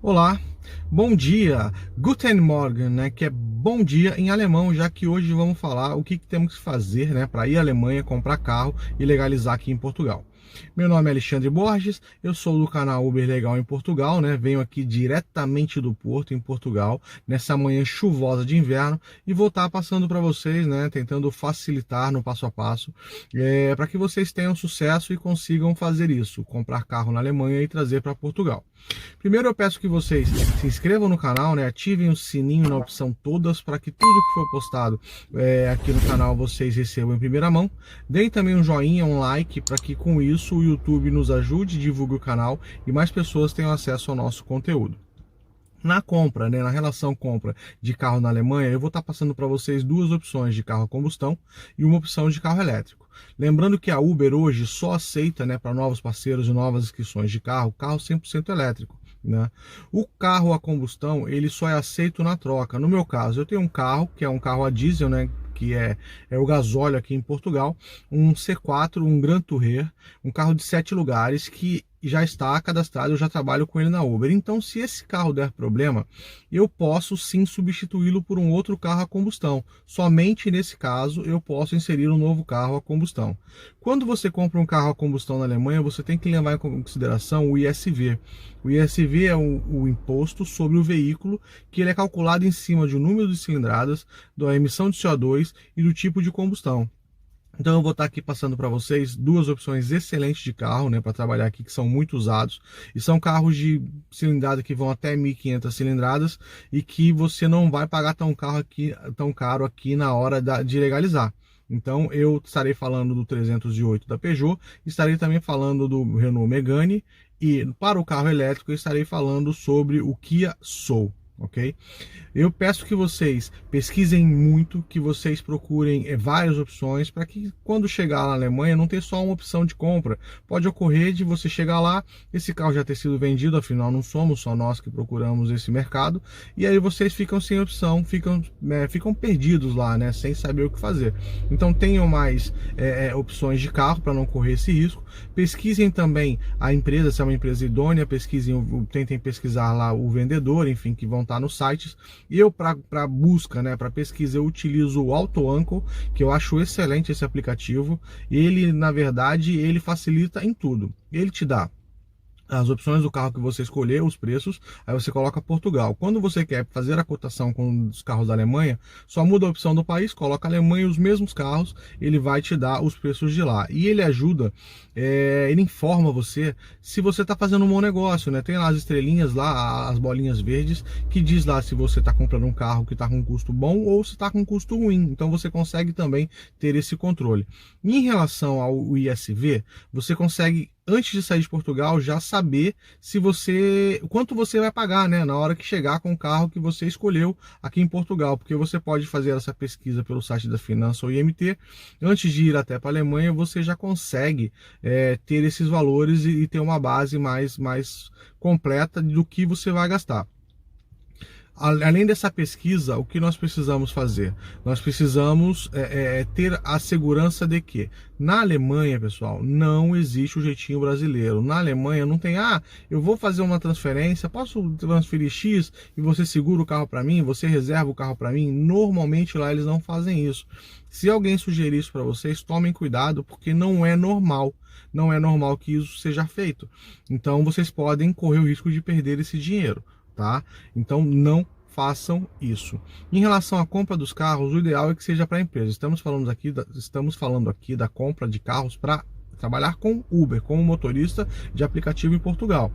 Olá, bom dia, Guten Morgen, né, que é bom dia em alemão, já que hoje vamos falar o que temos que fazer, né, para ir à Alemanha, comprar carro e legalizar aqui em Portugal. Meu nome é Alexandre Borges, eu sou do canal Uber Legal em Portugal, né, venho aqui diretamente do Porto, em Portugal, nessa manhã chuvosa de inverno e vou estar passando para vocês, né, tentando facilitar no passo a passo, para que vocês tenham sucesso e consigam fazer isso, comprar carro na Alemanha e trazer para Portugal. Primeiro eu peço que vocês se inscrevam no canal, né, ativem o sininho na opção todas para que tudo que for postado aqui no canal vocês recebam em primeira mão. Deem também um joinha, um like, para que com isso o YouTube nos ajude, divulgue o canal e mais pessoas tenham acesso ao nosso conteúdo. Na compra, né, na relação compra de carro na Alemanha, eu vou estar passando para vocês duas opções de carro a combustão e uma opção de carro elétrico. Lembrando que a Uber hoje só aceita, né, para novos parceiros e novas inscrições de carro 100% elétrico. Né? O carro a combustão, ele só é aceito na troca. No meu caso, eu tenho um carro, que é um carro a diesel, né, que é o gasóleo aqui em Portugal, um C4, um Gran Tourer, um carro de 7 lugares que já está cadastrado, eu já trabalho com ele na Uber. Então, se esse carro der problema, eu posso sim substituí-lo por um outro carro a combustão. Somente nesse caso, eu posso inserir um novo carro a combustão. Quando você compra um carro a combustão na Alemanha, você tem que levar em consideração o ISV. O ISV é o imposto sobre o veículo, que ele é calculado em cima de um número de cilindradas, da emissão de CO2 e do tipo de combustão. Então eu vou estar aqui passando para vocês duas opções excelentes de carro, né, para trabalhar aqui, que são muito usados. E são carros de cilindrada que vão até 1.500 cilindradas e que você não vai pagar tão caro aqui na hora de legalizar. Então eu estarei falando do 308 da Peugeot, estarei também falando do Renault Megane e para o carro elétrico eu estarei falando sobre o Kia Soul. Ok? Eu peço que vocês pesquisem muito, que vocês procurem várias opções para que quando chegar na Alemanha não tenha só uma opção de compra. Pode ocorrer de você chegar lá, esse carro já ter sido vendido, afinal não somos só nós que procuramos esse mercado, e aí vocês ficam sem opção, ficam perdidos lá, né, sem saber o que fazer. Então tenham mais opções de carro para não correr esse risco. Pesquisem também a empresa, se é uma empresa idônea, tentem pesquisar lá o vendedor, enfim, que vão estar nos sites. E eu, para busca, né, para pesquisa, eu utilizo o AutoUncle, que eu acho excelente esse aplicativo. Ele, na verdade, ele facilita em tudo. Ele te dá as opções do carro que você escolher, os preços, aí você coloca Portugal. Quando você quer fazer a cotação com os carros da Alemanha, só muda a opção do país, coloca Alemanha e os mesmos carros, ele vai te dar os preços de lá. E ele ajuda, ele informa você se você está fazendo um bom negócio, né? Tem lá as estrelinhas lá, as bolinhas verdes, que diz lá se você está comprando um carro que está com custo bom ou se está com custo ruim. Então você consegue também ter esse controle. Em relação ao ISV, você consegue, antes de sair de Portugal, já saber quanto você vai pagar, né, na hora que chegar com o carro que você escolheu aqui em Portugal, porque você pode fazer essa pesquisa pelo site da Finança ou IMT. Antes de ir até para a Alemanha, você já consegue ter esses valores e ter uma base mais completa do que você vai gastar. Além dessa pesquisa, o que nós precisamos fazer? Nós precisamos ter a segurança de que na Alemanha, pessoal, não existe o jeitinho brasileiro. Na Alemanha não tem, eu vou fazer uma transferência, posso transferir X e você segura o carro para mim, você reserva o carro para mim. Normalmente lá eles não fazem isso. Se alguém sugerir isso para vocês, tomem cuidado, porque não é normal. Não é normal que isso seja feito. Então vocês podem correr o risco de perder esse dinheiro. Tá? Então não façam isso. Em relação à compra dos carros, o ideal é que seja para a empresa. Estamos falando aqui da compra de carros para trabalhar com Uber, como motorista de aplicativo em Portugal.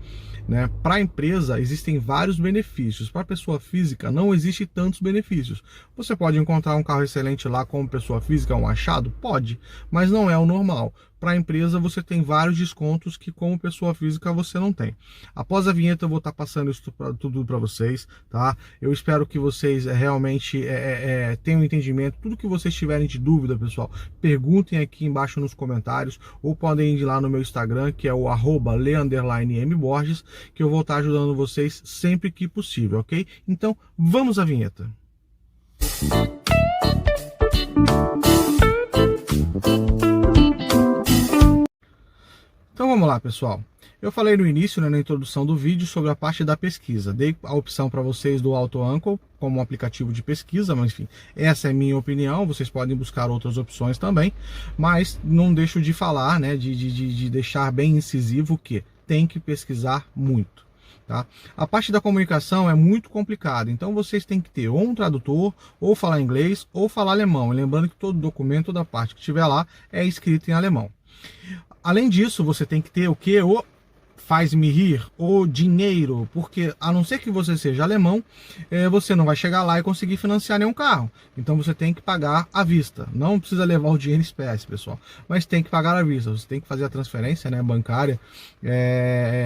Né? Para a empresa existem vários benefícios, para a pessoa física não existe tantos benefícios. Você pode encontrar um carro excelente lá como pessoa física, um achado? Pode, mas não é o normal. Para a empresa você tem vários descontos que como pessoa física você não tem. Após a vinheta eu vou estar passando isso tudo para vocês, tá? Eu espero que vocês realmente tenham entendimento. Tudo que vocês tiverem de dúvida, pessoal, perguntem aqui embaixo nos comentários ou podem ir lá no meu Instagram, que é o @le_mborges, que eu vou estar ajudando vocês sempre que possível, ok? Então vamos à vinheta. Então vamos lá, pessoal. Eu falei no início, né, na introdução do vídeo, sobre a parte da pesquisa. Dei a opção para vocês do AutoAnchor como um aplicativo de pesquisa, mas enfim, essa é minha opinião. Vocês podem buscar outras opções também, mas não deixo de falar, né, de deixar bem incisivo que tem que pesquisar muito. Tá? A parte da comunicação é muito complicada, então vocês têm que ter ou um tradutor, ou falar inglês, ou falar alemão. E lembrando que todo documento, toda parte que tiver lá é escrito em alemão. Além disso, você tem que ter o que? O faz-me rir, ou dinheiro, porque a não ser que você seja alemão, você não vai chegar lá e conseguir financiar nenhum carro. Então você tem que pagar à vista. Não precisa levar o dinheiro em espécie, pessoal, mas tem que pagar à vista. Você tem que fazer a transferência, né, bancária,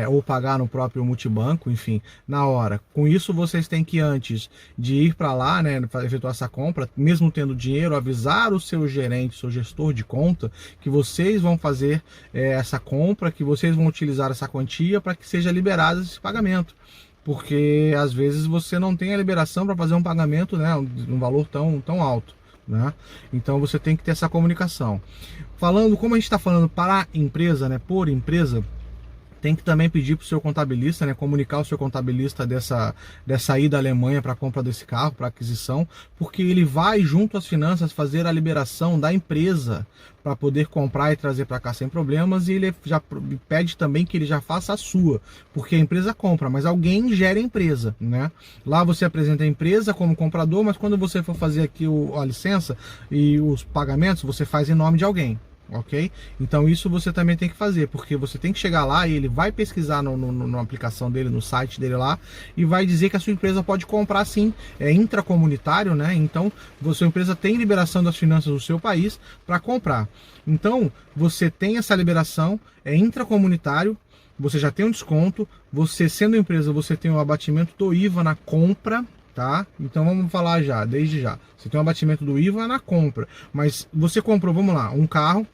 ou pagar no próprio multibanco, enfim, na hora. Com isso, vocês têm que, antes de ir para lá, né, efetuar essa compra, mesmo tendo dinheiro, avisar o seu gerente, seu gestor de conta, que vocês vão fazer essa compra, que vocês vão utilizar essa quantia para que seja liberado esse pagamento, porque às vezes você não tem a liberação para fazer um pagamento, né, um valor tão alto, né? Então você tem que ter essa comunicação. Falando, como a gente está falando para a empresa, né, por empresa, tem que também pedir para o seu contabilista, né, comunicar o seu contabilista dessa ida à Alemanha para a compra desse carro, para aquisição, porque ele vai, junto às finanças, fazer a liberação da empresa para poder comprar e trazer para cá sem problemas, e ele já pede também que ele já faça a sua, porque a empresa compra, mas alguém gera a empresa, né? Lá você apresenta a empresa como comprador, mas quando você for fazer aqui a licença e os pagamentos, você faz em nome de alguém. Ok? Então isso você também tem que fazer, porque você tem que chegar lá e ele vai pesquisar na aplicação dele, no site dele lá, e vai dizer que a sua empresa pode comprar sim, é intracomunitário, né? Então a sua empresa tem liberação das finanças do seu país para comprar. Então você tem essa liberação, é intracomunitário, você já tem um desconto, você sendo empresa, você tem o abatimento do IVA na compra. Tá? Então vamos falar já, desde já. Você tem um abatimento do IVA na compra, mas você comprou, vamos lá, um carro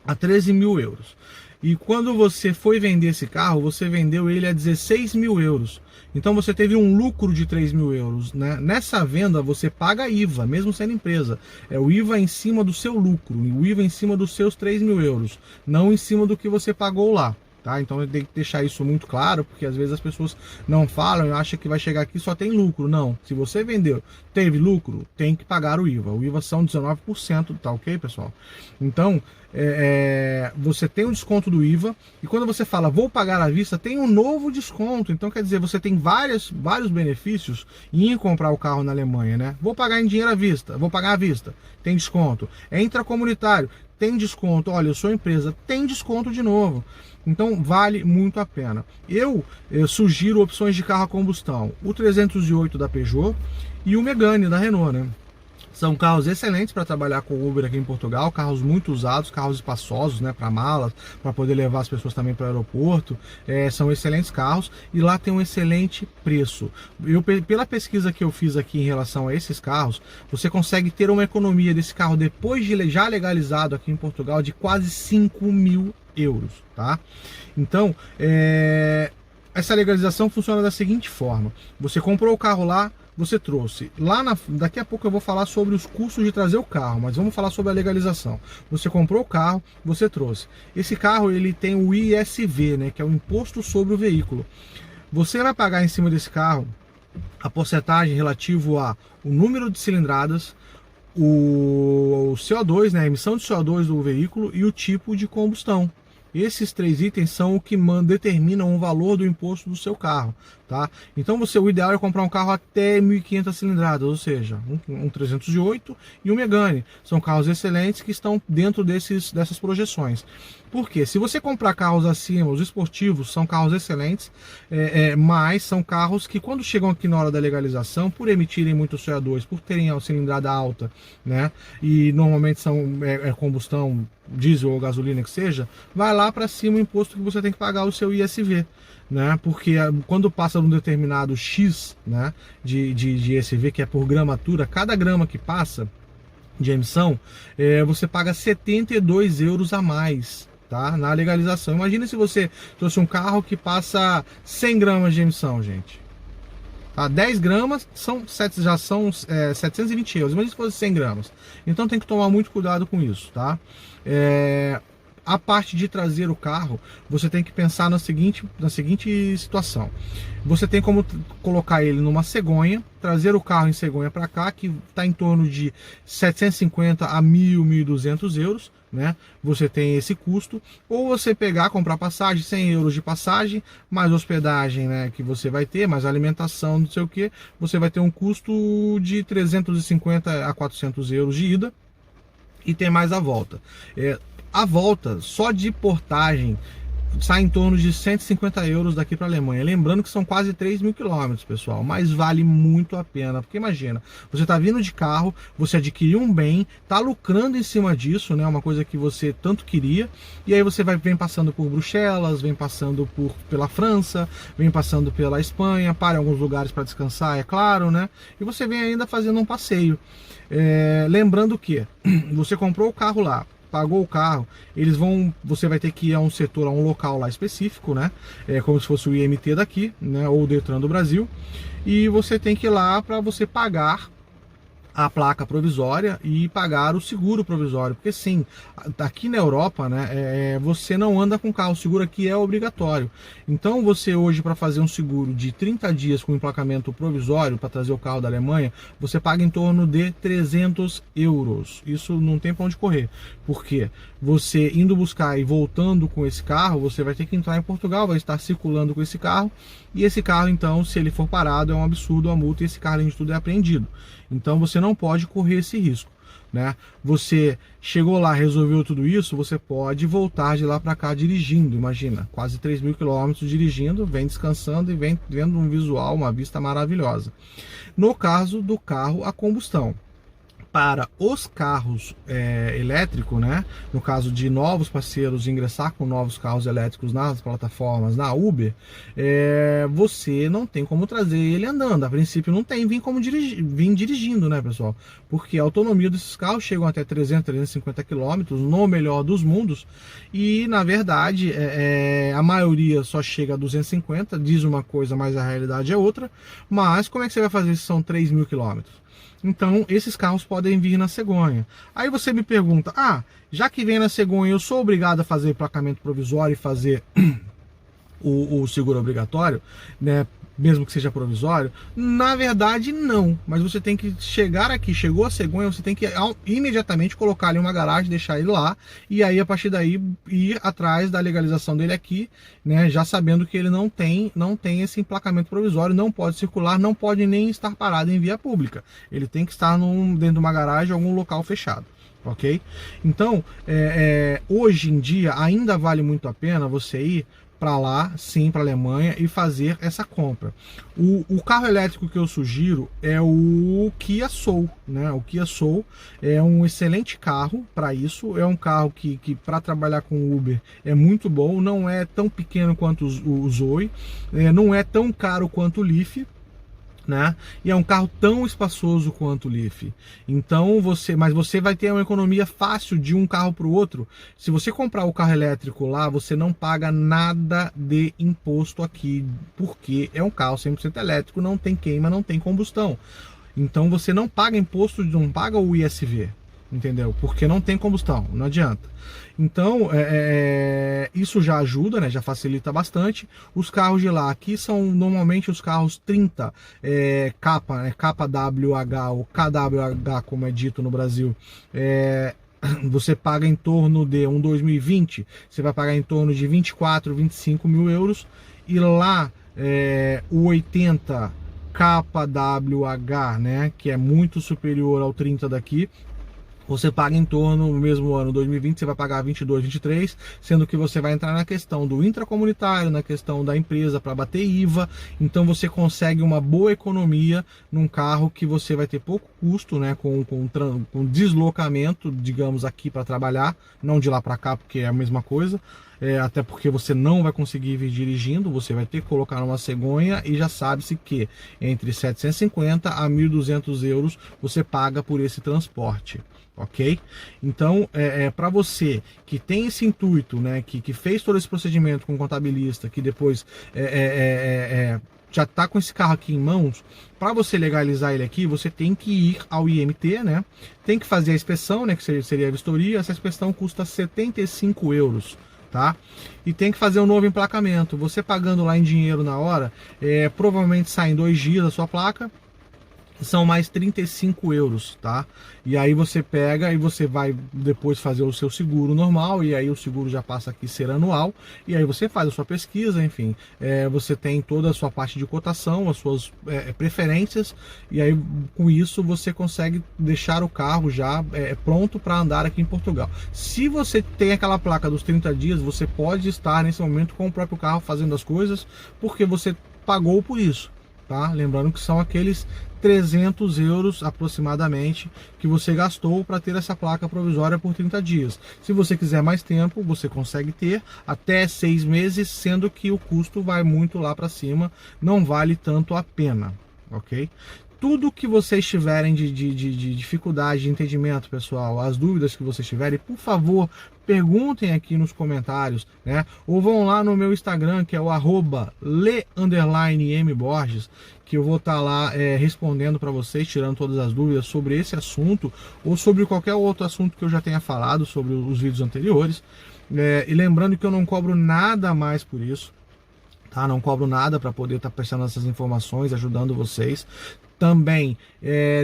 a 13 mil euros. E quando você foi vender esse carro, você vendeu ele a 16 mil euros. Então você teve um lucro de 3 mil euros, né? Nessa venda você paga IVA, mesmo sendo empresa. É o IVA em cima do seu lucro, o IVA em cima dos seus 3 mil euros, não em cima do que você pagou lá. Tá? Então eu tenho que deixar isso muito claro, porque às vezes as pessoas não falam e acham que vai chegar aqui e só tem lucro. Não, se você vendeu, teve lucro, tem que pagar o IVA. O IVA são 19%, tá ok, pessoal? Então, você tem um desconto do IVA, e quando você fala vou pagar à vista, tem um novo desconto. Então quer dizer, você tem vários benefícios em comprar o carro na Alemanha, né? Vou pagar em dinheiro à vista, vou pagar à vista, tem desconto. É intracomunitário, tem desconto. Olha, eu sou empresa, tem desconto de novo. Então vale muito a pena. Eu sugiro opções de carro a combustão, o 308 da Peugeot e o Megane da Renault, né? São carros excelentes para trabalhar com Uber aqui em Portugal, carros muito usados, carros espaçosos, né, para malas, para poder levar as pessoas também para o aeroporto. São excelentes carros e lá tem um excelente preço. Pela pesquisa que eu fiz aqui em relação a esses carros, você consegue ter uma economia desse carro depois de já legalizado aqui em Portugal de quase 5 mil euros, tá? Então, essa legalização funciona da seguinte forma: você comprou o carro lá, você trouxe. Daqui a pouco eu vou falar sobre os custos de trazer o carro, mas vamos falar sobre a legalização. Você comprou o carro, você trouxe. Esse carro ele tem o ISV, né, que é o Imposto sobre o Veículo. Você vai pagar em cima desse carro a porcentagem relativo a o número de cilindradas, o CO2, né, a emissão de CO2 do veículo e o tipo de combustão. Esses 3 itens são o que determinam o valor do imposto do seu carro, tá? Então o ideal é comprar um carro até 1.500 cilindradas, ou seja, um 308 e um Megane. São carros excelentes que estão dentro dessas projeções. Por quê? Se você comprar carros acima, os esportivos são carros excelentes, mas são carros que quando chegam aqui na hora da legalização, por emitirem muito CO2, por terem a cilindrada alta, né? E normalmente são combustão diesel ou gasolina que seja, vai lá para cima o imposto que você tem que pagar o seu ISV, né? Porque quando passa um determinado X, né, de ISV, que é por gramatura, cada grama que passa de emissão, você paga 72 euros a mais, tá? Na legalização. Imagina se você trouxe um carro que passa 100 gramas de emissão, gente. Tá? 10 gramas já são 720 euros. Imagina se fosse 100 gramas. Então tem que tomar muito cuidado com isso, tá? A parte de trazer o carro, você tem que pensar na seguinte situação. Você tem como colocar ele numa cegonha, trazer o carro em cegonha para cá, que está em torno de 750 a 1.200 euros, né? Você tem esse custo. Ou você pegar, comprar passagem, 100 euros de passagem, mais hospedagem, né, que você vai ter, mais alimentação, não sei o que, você vai ter um custo de 350 a 400 euros de ida, e tem mais a volta. A volta, só de portagem, sai em torno de 150 euros daqui para a Alemanha. Lembrando que são quase 3.000 quilômetros, pessoal, mas vale muito a pena, porque imagina, você está vindo de carro, você adquiriu um bem, está lucrando em cima disso, né, uma coisa que você tanto queria, e aí você vem passando por Bruxelas, vem passando pela França, vem passando pela Espanha, para em alguns lugares para descansar, é claro, né, e você vem ainda fazendo um passeio. Lembrando que você comprou o carro lá, pagou o carro, você vai ter que ir a um setor, a um local lá específico, né? Como se fosse o IMT daqui, né? Ou o Detran do Brasil, e você tem que ir lá para você pagar a placa provisória e pagar o seguro provisório, porque sim, aqui na Europa, né, você não anda com carro, o seguro aqui é obrigatório. Então você hoje, para fazer um seguro de 30 dias com emplacamento provisório para trazer o carro da Alemanha, você paga em torno de 300 euros. Isso não tem para onde correr, porque você indo buscar e voltando com esse carro, você vai ter que entrar em Portugal, vai estar circulando com esse carro, e esse carro, então, se ele for parado, é um absurdo a multa, e esse carro, além de tudo, é apreendido. Então você não pode correr esse risco, né? Você chegou lá, resolveu tudo isso, você pode voltar de lá para cá dirigindo. Imagina, quase 3.000 quilômetros dirigindo, vem descansando e vem vendo um visual, uma vista maravilhosa. No caso do carro a combustão, para os carros elétricos, né? No caso de novos parceiros ingressar com novos carros elétricos nas plataformas, na Uber, você não tem como trazer ele andando. A princípio não tem, vir dirigindo, né, pessoal? Porque a autonomia desses carros chegam até 300, 350 km, no melhor dos mundos, e na verdade a maioria só chega a 250, diz uma coisa, mas a realidade é outra. Mas como é que você vai fazer se são 3.000 km? Então, esses carros podem vir na cegonha. Aí você me pergunta, já que vem na cegonha, eu sou obrigado a fazer emplacamento provisório e fazer o seguro obrigatório, né? Mesmo que seja provisório? Na verdade, não. Mas você tem que chegar aqui, chegou a cegonha, você tem que imediatamente colocar ele em uma garagem, deixar ele lá, e aí a partir daí ir atrás da legalização dele aqui, né? Já sabendo que ele não tem esse emplacamento provisório, não pode circular, não pode nem estar parado em via pública. Ele tem que estar dentro de uma garagem ou algum local fechado. Ok? Então, hoje em dia ainda vale muito a pena você ir para lá, sim, para a Alemanha, e fazer essa compra. O carro elétrico que eu sugiro é o Kia Soul, né? O Kia Soul é um excelente carro para isso, é um carro que para trabalhar com Uber é muito bom, não é tão pequeno quanto o Zoe, não é tão caro quanto o Leaf, né? E é um carro tão espaçoso quanto o Leaf. Então mas você vai ter uma economia fácil de um carro para o outro. Se você comprar o carro elétrico lá, você não paga nada de imposto aqui, porque é um carro 100% elétrico, não tem queima, não tem combustão. Então você não paga imposto, não paga o ISV, entendeu? Porque não tem combustão, não adianta. Então, isso já ajuda, né? Já facilita bastante. Os carros de lá aqui são normalmente os carros 30 KWH ou KWH, como é dito no Brasil. Você paga em torno de um 2020, você vai pagar em torno de 24, 25 mil euros. E lá, o 80 KWH, né? Que é muito superior ao 30 daqui, você paga em torno, no mesmo ano, 2020, você vai pagar 22, 23, sendo que você vai entrar na questão do intracomunitário, na questão da empresa para bater IVA, então você consegue uma boa economia num carro que você vai ter pouco custo, né, com deslocamento, digamos, aqui para trabalhar, não de lá para cá, porque é a mesma coisa, até porque você não vai conseguir vir dirigindo, você vai ter que colocar numa cegonha, e já sabe-se que entre 750 a 1.200 euros você paga por esse transporte. Ok? Então, para você que tem esse intuito, né, que fez todo esse procedimento com o contabilista, que depois já está com esse carro aqui em mãos, para você legalizar ele aqui, você tem que ir ao IMT, né? Tem que fazer a inspeção, né? Que seria a vistoria. Essa inspeção custa 75 euros, tá? E tem que fazer um novo emplacamento. Você pagando lá em dinheiro na hora, provavelmente sai em 2 dias a sua placa. São mais 35 euros, tá? E aí você pega e você vai depois fazer o seu seguro normal, e aí o seguro já passa aqui a ser anual, e aí você faz a sua pesquisa, enfim, você tem toda a sua parte de cotação, as suas preferências, e aí com isso você consegue deixar o carro já pronto para andar aqui em Portugal. Se você tem aquela placa dos 30 dias, você pode estar nesse momento com o próprio carro fazendo as coisas, porque você pagou por isso. Tá? Lembrando que são aqueles 300 euros aproximadamente que você gastou para ter essa placa provisória por 30 dias. Se você quiser mais tempo, você consegue ter até 6 meses, sendo que o custo vai muito lá para cima, não vale tanto a pena, ok? Tudo que vocês tiverem de dificuldade de entendimento, pessoal, as dúvidas que vocês tiverem, por favor, perguntem aqui nos comentários, né? Ou vão lá no meu Instagram, que é o @le_mborges, que eu vou estar lá respondendo para vocês, tirando todas as dúvidas sobre esse assunto, ou sobre qualquer outro assunto que eu já tenha falado sobre os vídeos anteriores. E lembrando que eu não cobro nada mais por isso. Tá? Não cobro nada para poder estar prestando essas informações, ajudando vocês. Também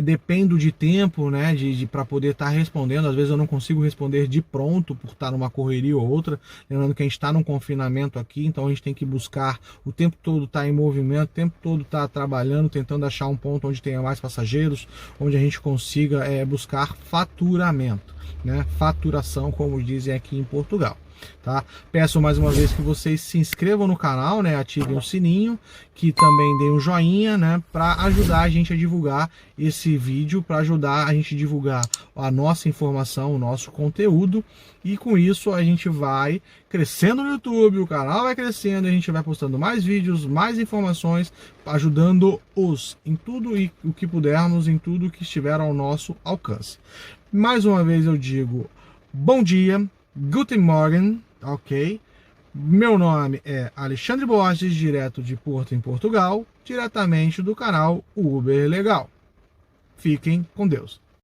dependo de tempo, né, para poder estar respondendo. Às vezes eu não consigo responder de pronto por estar numa correria ou outra. Lembrando que a gente está num confinamento aqui, então a gente tem que buscar o tempo todo estar em movimento, o tempo todo estar trabalhando, tentando achar um ponto onde tenha mais passageiros, onde a gente consiga buscar faturamento, né, faturação, como dizem aqui em Portugal. Tá? Peço mais uma vez que vocês se inscrevam no canal, né? Ativem o sininho, que também deem um joinha, né? Para ajudar a gente a divulgar esse vídeo, para ajudar a gente a divulgar a nossa informação, o nosso conteúdo, e com isso a gente vai crescendo no YouTube, o canal vai crescendo, a gente vai postando mais vídeos, mais informações, ajudando-os em tudo e o que pudermos, em tudo que estiver ao nosso alcance. Mais uma vez eu digo bom dia. Guten Morgen, ok? Meu nome é Alexandre Borges, direto de Porto, em Portugal, diretamente do canal Uber Legal. Fiquem com Deus.